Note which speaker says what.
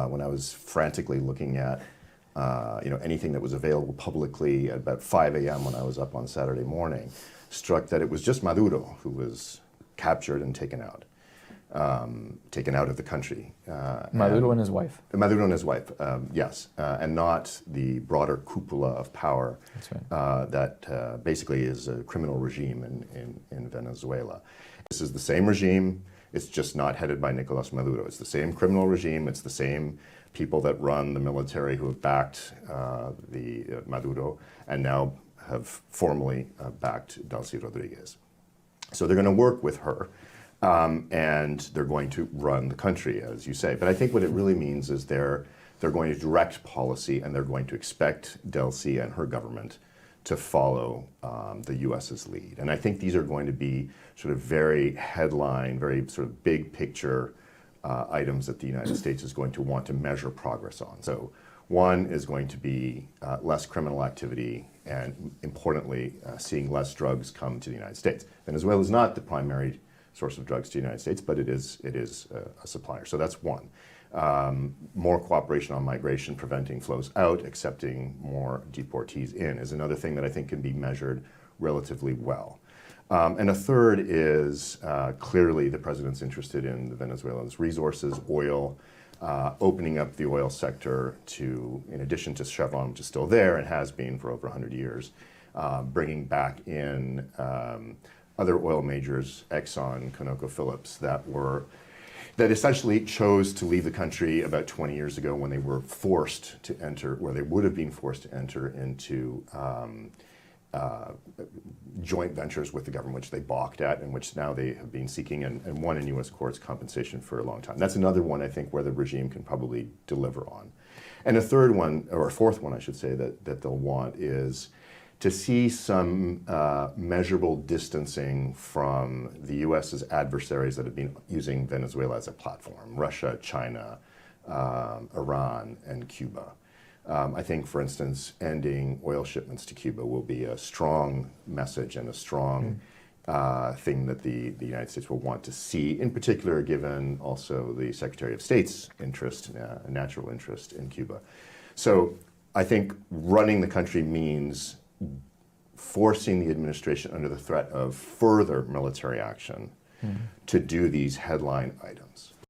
Speaker 1: when I was frantically looking at anything that was available publicly at about 5 a.m. when I was up on Saturday morning, struck that it was just Maduro who was captured and taken out of the country.
Speaker 2: Maduro and his wife.
Speaker 1: Maduro and his wife, yes, and not the broader cupola of power.
Speaker 2: That's right.
Speaker 1: That basically is a criminal regime in Venezuela. This is the same regime. It's just not headed by Nicolás Maduro. It's the same criminal regime. It's the same people that run the military who have backed Maduro and now have formally backed Delcy Rodríguez. So they're going to work with her, and they're going to run the country, as you say. But I think what it really means is they're going to direct policy, and they're going to expect Delcy and her government to follow the U.S.'s lead. And I think these are going to be sort of very headline, very sort of big picture items that the United States is going to want to measure progress on. So one is going to be less criminal activity and, importantly, seeing less drugs come to the United States. Venezuela is not the primary source of drugs to the United States, but it is a supplier. So that's one. More cooperation on migration, preventing flows out, accepting more deportees in is another thing that I think can be measured relatively well. And a third is clearly the president's interested in the Venezuelans' resources, oil, opening up the oil sector to, in addition to Chevron, which is still there and has been for over 100 years, bringing back in other oil majors, Exxon, ConocoPhillips, that essentially chose to leave the country about 20 years ago when they were forced to enter, where they would have been forced to enter into joint ventures with the government, which they balked at, and which now they have been seeking and won in U.S. courts compensation for a long time. That's another one, I think, where the regime can probably deliver on. And a third one, or a fourth one, I should say, that they'll want is to see some measurable distancing from the U.S.'s adversaries that have been using Venezuela as a platform: Russia, China, Iran, and Cuba. I think, for instance, ending oil shipments to Cuba will be a strong message and a strong thing that the United States will want to see, in particular, given also the Secretary of State's interest, natural interest in Cuba. So I think running the country means forcing the administration under the threat of further military action to do these headline items.